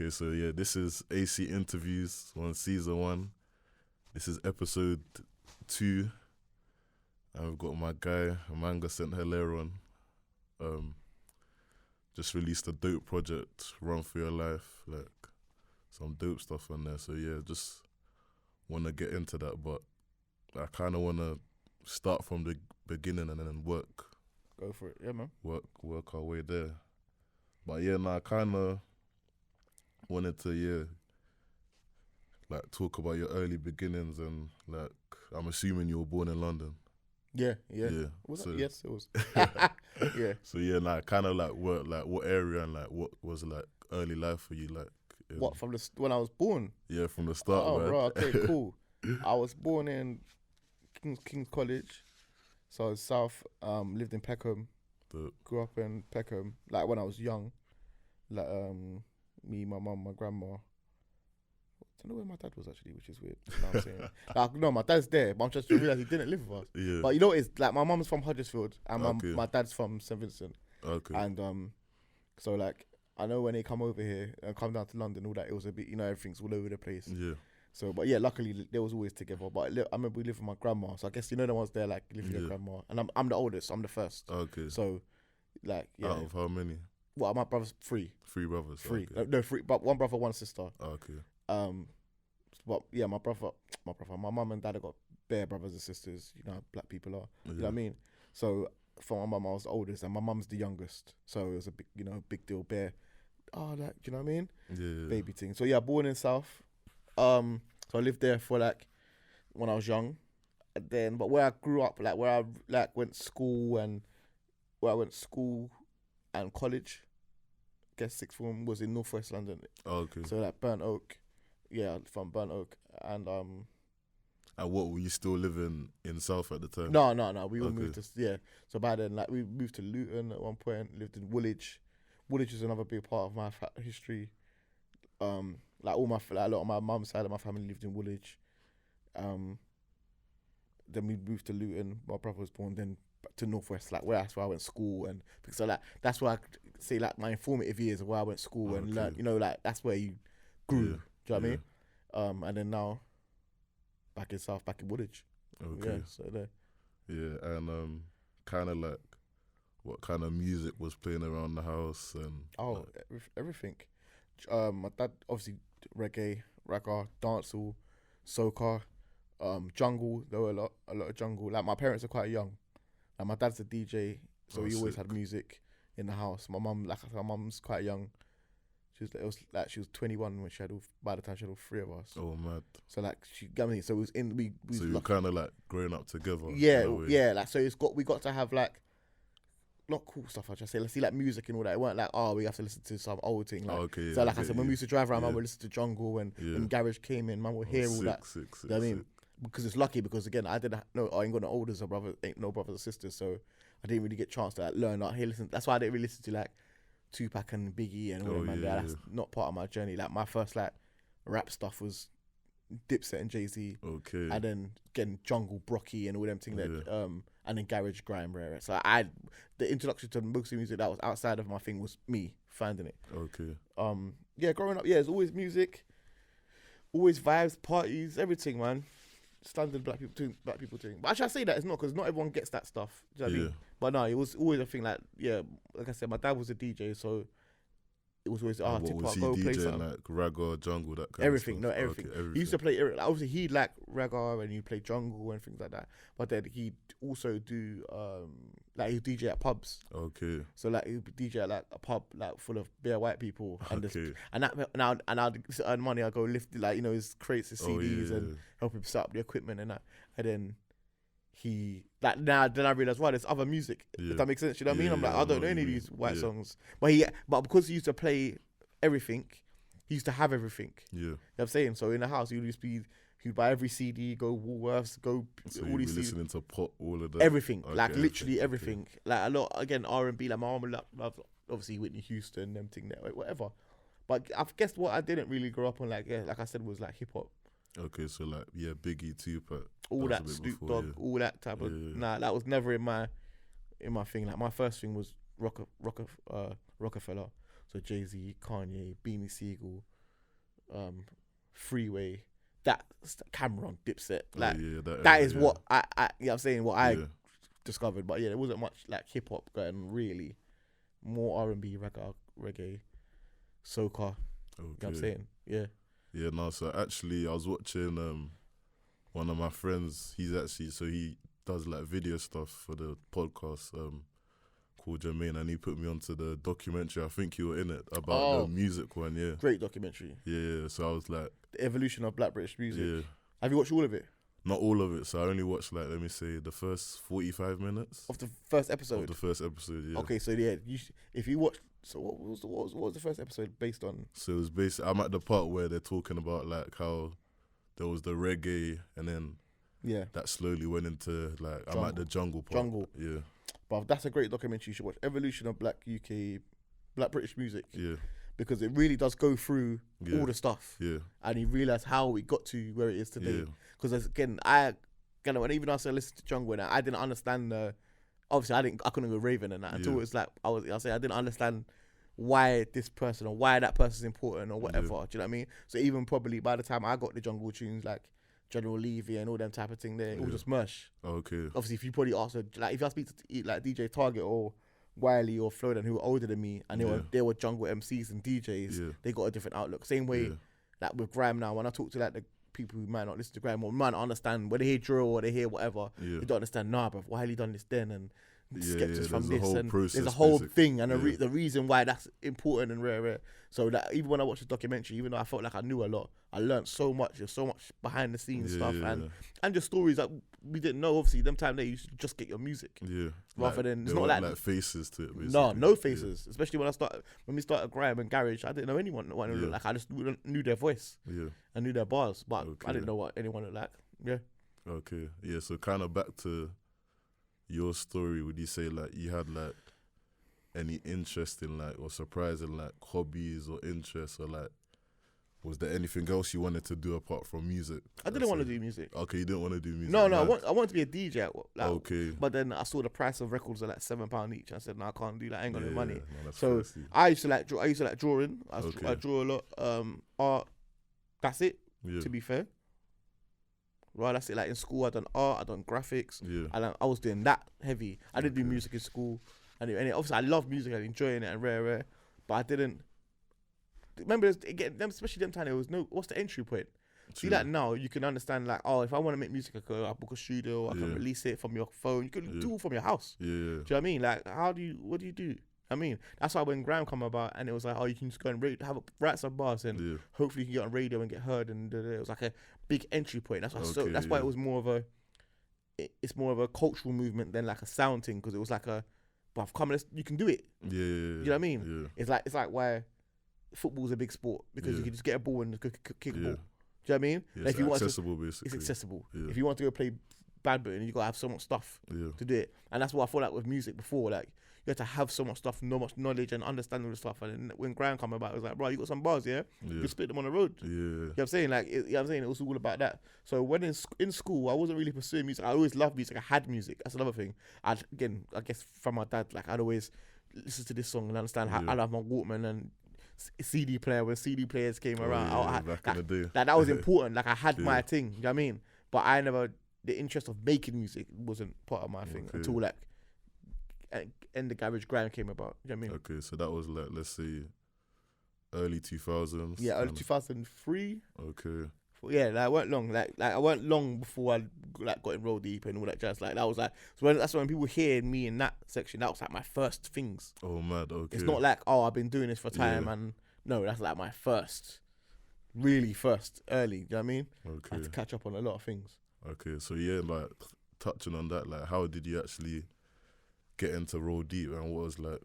Okay, so yeah, this is AC Interviews on season 1. This is episode 2. And we've got my guy, Manga Saint Hilare on. Just released a dope project, Run For Your Life, like some dope stuff on there. So yeah, just want to get into that, but I kind of want to start from the beginning and then work. Go for it, yeah, man. Work our way there. But yeah, I kind of wanted to, like talk about your early beginnings and like, I'm assuming you were born in London. Yeah. Was it? Yes, it was. Yeah. So yeah, like kind of like what area and like what was like early life for you, like what from when I was born? Yeah, from the start. Oh, man. bro, okay, cool. I was born in King's College, so I was South. Lived in Peckham. Grew up in Peckham. Like when I was young, like me, my mum, my grandma. I don't know where my dad was actually, which is weird. You know what I'm saying? Like, no, my dad's there, but I'm just realised he didn't live with us. Yeah. But you know what it's like, my mum's from Huddersfield and Okay. my dad's from St Vincent. Okay. And so like I know when they come over here and come down to London, all that, it was a bit, everything's all over the place. Yeah. So, but yeah, luckily they was always together. But I remember we lived with my grandma, so I guess the ones there like live with your grandma, and I'm the oldest, I'm the first. Okay. So, like, yeah. Out of how many? Well, my brother's 3. 3 brothers. 3. Okay. No, 3, but 1 brother, 1 sister. Okay. But yeah, my mum and dad have got bare brothers and sisters. You know how black people are. Yeah. You know what I mean? So for my mum, I was the oldest, and my mum's the youngest. So it was a big, big deal. Bare, like, you know what I mean? Yeah. Baby thing. So yeah, born in South. So I lived there for like when I was young. And then, but where I grew up, like where I like went school and college, I guess sixth form was in Northwest London. Okay. So like Burnt Oak. Yeah, from Burnt Oak. And what, were you still living in South at the time? No. We all moved to So by then, like we moved to Luton at one point. Lived in Woolwich. Woolwich is another big part of my history. Like a lot of my mum's side of my family lived in Woolwich. Then we moved to Luton. My brother was born. Then back to Northwest, like that's where I went to school, and so like that's where I say like my informative years of where I went to school and learned. Like that's where you grew. Yeah. Do you know what I mean? And then now, back in South, back in Woolwich. Okay. Yeah, so there. Yeah, and kind of like, what kind of music was playing around the house and? Everything. My dad obviously reggae, ragga, dancehall, soca, jungle. There were a lot of jungle. Like my parents are quite young. Like my dad's a DJ, so he always had music in the house. My mum's quite young. She was 21 when by the time she had all 3 of us. Oh, mad. So like so it was in we. So you were kind of like growing up together. Yeah. Like so we got to have like. Not cool stuff, I just say. Let's see, like music and all that. It weren't like, we have to listen to some old thing. Like, so, like I said, when we used to drive around, man would listen to jungle, and when garage came in, man would hear all that. You know what I mean? Because it's lucky, because again, I ain't got no olders or brothers, ain't no brothers or sisters, so I didn't really get a chance to like learn. Like, hey, listen. That's why I didn't really listen to like Tupac and Biggie and all that, man. That's not part of my journey. Like my first like rap stuff was Dipset and Jay-Z. Okay. And then again jungle, Brocky, and all them things and then garage, grime, rare. So the introduction to mostly music that was outside of my thing was me finding it. Okay. Yeah, growing up, it's always music, always vibes, parties, everything, man. Standard black people thing. But actually, I say that it's not, because not everyone gets that stuff. Do you know what I mean? But no, it was always a thing. Like I said, my dad was a DJ, so it was always go play something. Like ragga, jungle, that kind everything, of stuff. No, everything. He used to play, like, obviously he'd like ragga and he'd play jungle and things like that. But then he'd also do like he'd DJ at pubs. Okay. So like he'd DJ at like a pub like full of bare white people, and I'd earn money. I go lift like his crates, his CDs, and help him set up the equipment and that. And then he like then I realized, there's other music. If that makes sense, you know what I mean? I'm like, I don't know any of these white songs, but because he used to play everything, he used to have everything. Yeah, you know what I'm saying. So in the house, he'd buy every CD, go Woolworths, go so all these. Listening to pop, all of that. Everything, like literally everything. Okay. Like a lot again R&B. Like my mom loved obviously Whitney Houston, them thing there, whatever. But I guess what I didn't really grow up on, like I said, was like hip hop. Okay, so like Biggie, Tupac, all that Snoop Dogg, all that type of. Nah, that was never in my thing. Like my first thing was Rockefeller. So Jay-Z, Kanye, Beanie Siegel, Freeway, Cameron, Dipset. Like that is what I you know what I'm saying, what I discovered. But yeah, there wasn't much like hip hop going really. More R&B, reggae, soca. You know what I'm saying? Yeah. Yeah, no, so actually I was watching one of my friends, he does like video stuff for the podcast called Jermaine, and he put me onto the documentary, I think you were in it, about the music one, yeah. Great documentary. Yeah, so I was like... The evolution of Black British music. Yeah. Have you watched all of it? Not all of it, so I only watched like, let me say, the first 45 minutes. Of the first episode? Of the first episode, yeah. Okay, so yeah, if you watch... So what was the first episode based on? So it was basically, I'm at the part where they're talking about like how there was the reggae and then that slowly went into like, I'm at the jungle part. Yeah. But that's a great documentary you should watch. Evolution of Black British music. Yeah. Because it really does go through all the stuff. Yeah. And you realise how we got to where it is today. Because again, even after I listened to Jungle and I didn't understand obviously I couldn't go Raven and that until it was like I didn't understand why this person or why that person's important or whatever. Do you know what I mean? So even probably by the time I got the jungle tunes like General Levy and all them type of thing, there it was just mush. Okay. Obviously, if you probably ask like if I speak to like DJ Target or Wiley or Flodan who were older than me and they were jungle MCs and DJs, they got a different outlook. Same way like with grime now, when I talk to like the people who might not listen to grime or might not understand when they hear drill or they hear whatever, they don't understand. Nah, but Wiley done this then and sketches from this and there's a whole thing and the reason why that's important and rare. So that even when I watched the documentary, even though I felt like I knew a lot, I learned so much. There's so much behind the scenes stuff and just stories that we didn't know. Obviously, them time there you should just get your music. Yeah. Rather than it's not like faces to it. Basically. No faces. Yeah. Especially when we started grime and garage, I didn't know anyone what it looked like. I just knew their voice. Yeah. I knew their bars, but I didn't know what anyone looked like. Yeah. Okay. Yeah. So kind of back to your story, would you say like you had like any interest in like or surprising like hobbies or interests or like was there anything else you wanted to do apart from music? I didn't want to do music. Okay, you didn't want to do music. No, I wanted to be a DJ. Like, okay. But then I saw the price of records are like £7 each. I said, no, I can't do that. I ain't got no money. No, so I used to like drawing. I draw a lot. Art. That's it. Yeah. To be fair. Right, that's it. Like in school, I done art, I done graphics. Yeah. I was doing that heavy. I didn't do music in school. And obviously, I love music and enjoying it and rare. But I didn't. Remember, especially them time, there was no. What's the entry point? See, like now, you can understand, like, oh, if I want to make music, I book a studio, I can release it from your phone. You can do it from your house. Yeah. Do you know what I mean? Like, what do you do? I mean, that's why when grime come about and it was like, oh, you can just go and write some bars and hopefully you can get on radio and get heard. And it was like a big entry point. That's why. That's why it was more of a. It's more of a cultural movement than like a sound thing because it was like a, bruv, come on, you can do it. Yeah. You know what I mean? Yeah. It's like why football's a big sport because you can just get a ball and kick a ball. Do you know what I mean? Yeah, like if you accessible, basically. It's accessible. Yeah. If you want to go play badminton, you got to have so much stuff to do it. And that's what I feel like with music before. Like, you have to have so much stuff, so much knowledge and understanding of stuff. And then when grime come about, it was like, bro, you got some bars, you can spit them on the road. Yeah. You know what I'm saying? Like, you know what I'm saying? It was all about that. So when in school, I wasn't really pursuing music. I always loved music. I had music. That's another thing. I guess from my dad, like, I'd always listen to this song and understand how I love my Walkman and CD player when CD players came around. Back in the day. That was important. Like, I had my thing. You know what I mean? But the interest of making music wasn't part of my thing until like and the garage grime came about. You know what I mean? Okay, so that was like, let's say early 2000s. Yeah, early 2003. Okay. Yeah, like, I weren't long. Like I weren't long before I like got enrolled deep and all that jazz. Like that was like that's when people hear me in that section. That was like my first things. Oh mad, okay. It's not like I've been doing this for time and no, that's like my first, really first early. Do you know what I mean? Okay. I had to catch up on a lot of things. Okay, so like touching on that, like how did you actually get into Roll Deep and what was like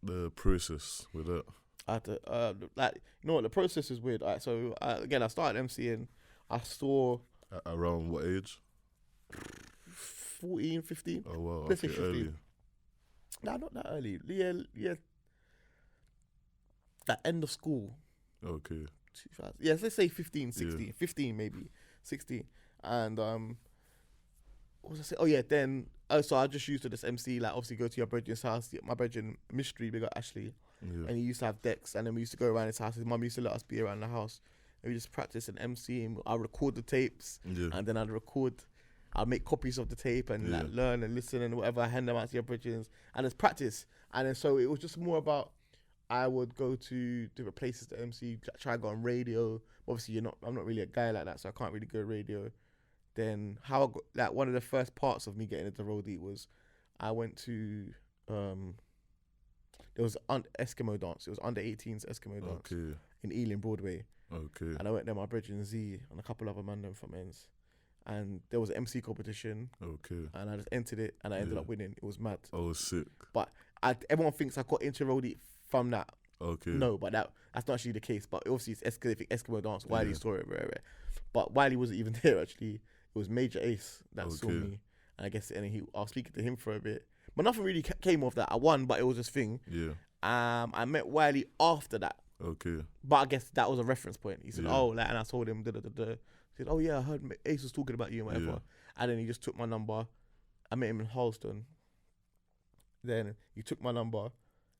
the process with it? I had to, like, you know what, the process is weird. Right, so again, I started MCing. I saw around what age? 14, 15. Oh wow, let's say 15. Early. No, not that early. Yeah. At end of school. Okay. 2000. Yeah, let's say 15, 16. 15 maybe, 16. And what was I saying? Oh yeah, then so I just used to this MC, like obviously go to your brethren's house. My brethren Mystery, big up Ashley. and he used to have decks, and then we used to go around his house. His mum used to let us be around the house, and we just practice and MC. And I'd record the tapes, and then I'd make copies of the tape and like learn and listen and whatever. I hand them out to your bridges, and it's practice. And then so it was just more about, I would go to different places to MC, try to go on radio. Obviously, I'm not really a guy like that, so I can't really go radio. Then how I got, like, one of the first parts of me getting into roadie was I went to there was Eskimo dance. It was under 18s Eskimo dance in Ealing Broadway. Okay. And I went there, my brother and Z and a couple other man from ends. And there was an MC competition. Okay. And I just entered it and I ended up winning. It was mad. Oh, sick. But everyone thinks I got into roadie from that. Okay. No, but that's not actually the case. But obviously it's Eskimo dance. Wiley saw it, rare. But Wiley wasn't even there actually. It was Major Ace that saw me. And I guess I was speaking to him for a bit. But nothing really came of that. I won, but it was this thing. Yeah. I met Wiley after that. Okay. But I guess that was a reference point. He said, and I told him, He said, oh yeah, I heard Ace was talking about you and whatever. Yeah. And then he just took my number. I met him in Harleston. Then he took my number.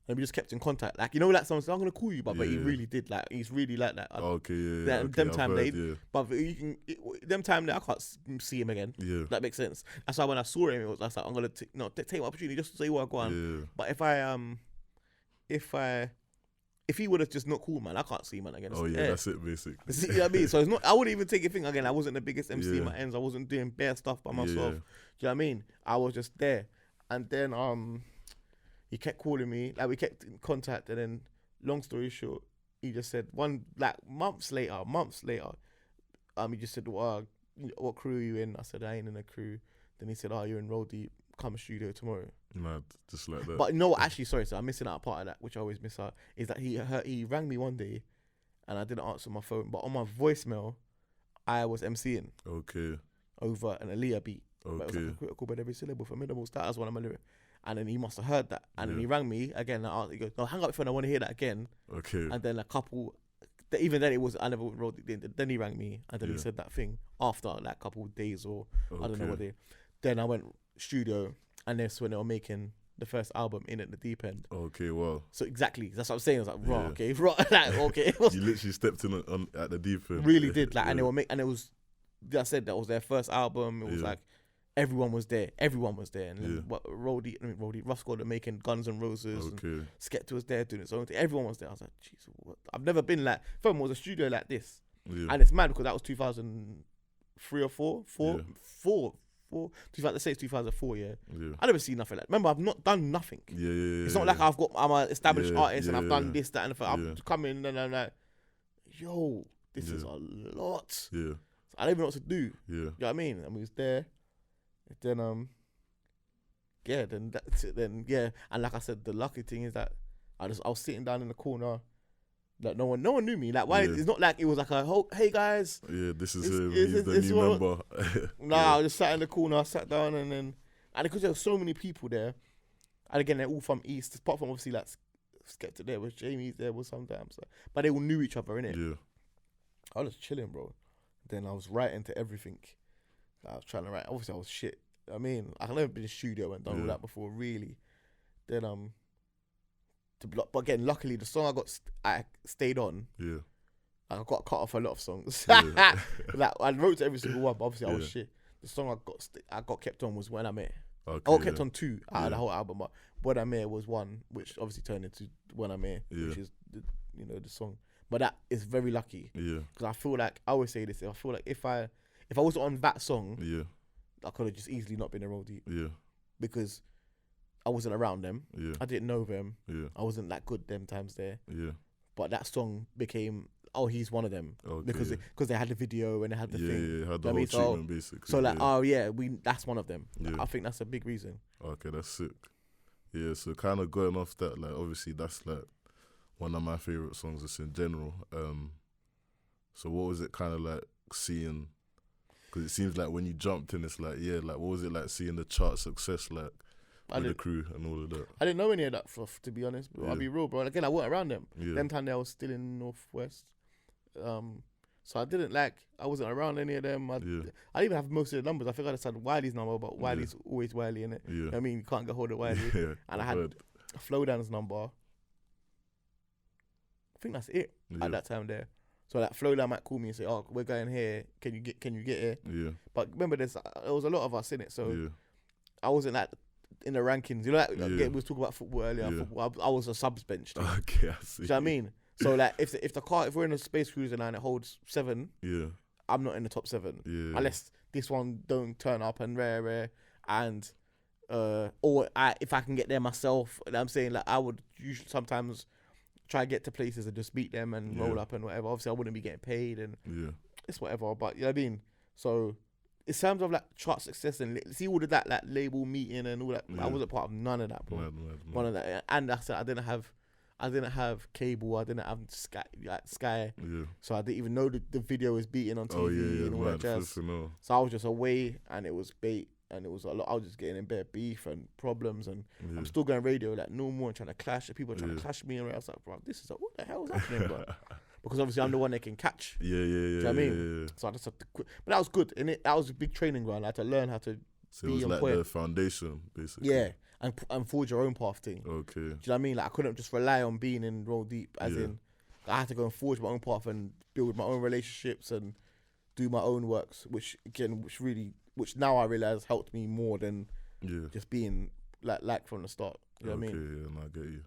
And we just kept in contact. Like, like someone said, I'm going to call you, but he really did. Like, he's really like that. Okay, Them time but them time I can't see him again. Yeah. That makes sense. That's why when I saw him, it was like, I'm going to take my opportunity just to say what I go on. Yeah. But if he would have just not called, man, I can't see man again. That's it, basically. You know what I mean? So it's not. I wouldn't even take a thing again. I wasn't the biggest MC in my ends. I wasn't doing bare stuff by myself. Do you know what I mean? I was just there, and then he kept calling me. Like, we kept in contact, and then long story short, he just said months later, he just said, what crew are you in? I said, I ain't in a crew. Then he said, you're in roadie. Come studio tomorrow. Mad, just like that. But no, actually, sorry, so I'm missing out a part of that, which I always miss out, is that he rang me one day and I didn't answer my phone, but on my voicemail, I was MCing. Okay. Over an Aaliyah beat. Okay. But it was like a critical but every syllable for minimal status one of my lyrics. And then he must have heard that. And then he rang me again. He goes, no, hang up your phone, I want to hear that again. Okay. And then even then I never wrote it in. Then he rang me and then he said that thing after like a couple of days or I don't know what day. Then I went studio, and that's when they were making the first album, In at the Deep End. Okay, wow. So exactly, that's what I'm saying. I was like, raw, okay, raw, like, okay. You literally stepped in at the deep end. Really did, like, and they were and it was. I said that was their first album. It was like everyone was there, and then Roadie, Rough Squad were making Guns N' Roses. Okay. And Skepta was there doing its own thing. Everyone was there. I was like, jeez, what? I've never been like. Film was a studio like this, and it's mad because that was 2003 or four. Let's say it's 2004, I never seen nothing like that. Remember, I've not done nothing. It's not like I'm an established artist and I've done this, that, and the thing. I've come in and I'm like, yo, this is a lot. So I don't even know what to do. You know what I mean? And we was there. Then then that's it. Then and like I said, the lucky thing is that I was sitting down in the corner. Like no one knew me. Like why? It's not like it was like hey guys. Yeah, this is him. He's the new member. I just sat in the corner. I sat down and because there were so many people there, and again they're all from East. Apart from obviously like Skepta there was Jamie's there was sometimes, but they all knew each other innit? Yeah. I was chilling, bro. Then I was writing to everything. I was trying to write. Obviously I was shit. I mean I've never been in the studio and done all that before really. Then but again, luckily the song I stayed on. Yeah, I got cut off a lot of songs. Like I wrote to every single one, but obviously I was shit. The song I got kept on was When I'm Here. Okay, I got kept on 2 out of the whole album, but When I'm Here was 1, which obviously turned into When I'm Here, which is the song. But that is very lucky. Yeah, because I feel like I always say this. I feel like if I was on that song, I could have just easily not been a roadie. Yeah, because I wasn't around them. Yeah. I didn't know them. Yeah. I wasn't that good them times there. Yeah. But that song became, he's one of them. Okay. Because they had the video and they had the thing. Yeah, had the whole treatment basically. So like, that's one of them. Yeah. I think that's a big reason. Okay, that's sick. Yeah, so kind of going off that, like obviously that's like one of my favourite songs just in general. So what was it kind of like seeing, because it seems like when you jumped in, it's like, like what was it like seeing the chart success like? With the crew and all of that. I didn't know any of that stuff, to be honest. I'll be real, bro. Again, I weren't around them. Yeah. Them time I was still in Northwest. So I wasn't around any of them. I didn't even have most of the numbers. I think I just had Wiley's number, but Wiley's always Wiley, innit? Yeah. You know what I mean? You can't get hold of Wiley. And I had Flowdown's number. think that's it at that time there. So like Flowline might call me and say, "Oh, we're going here. Can you get here?" Yeah. But remember, there was a lot of us in it, so I wasn't like in the rankings. You know, like we was talking about football earlier. Yeah. Football, I was a subs bench. Okay, I see. Do you know what I mean? So like, if we're in a Space Cruiser line, it holds 7. Yeah. I'm not in the top 7 unless this one don't turn up and rare and if I can get there myself. And I'm saying like I would usually sometimes try to get to places and just beat them and roll up and whatever. Obviously, I wouldn't be getting paid and it's whatever. But you know what I mean. So in terms of like chart success and see all of that like label meeting and all that, I wasn't part of none of that, bro. None of that. And I said I didn't have cable. I didn't have Sky. Yeah. So I didn't even know the video was beating on TV and all that jazz. So I was just away and it was bait. And it was a lot. I was just getting in bare beef and problems, and I'm still going radio like normal and trying to clash. People are trying to clash me, and I was like, bro, this is what the hell is happening, bro? Because obviously I'm the one they can catch. Yeah. Do you know what I mean? Yeah. So I just have to quit. But that was good, and that was a big training ground. I had to learn how to be on like point. The foundation, basically. Yeah, and forge your own path thing. Okay. Do you know what I mean? Like I couldn't just rely on being in Roll Deep, as in I had to go and forge my own path and build my own relationships and do my own works, which now I realize helped me more than just being like from the start. You know what I mean? Okay, yeah, I get you.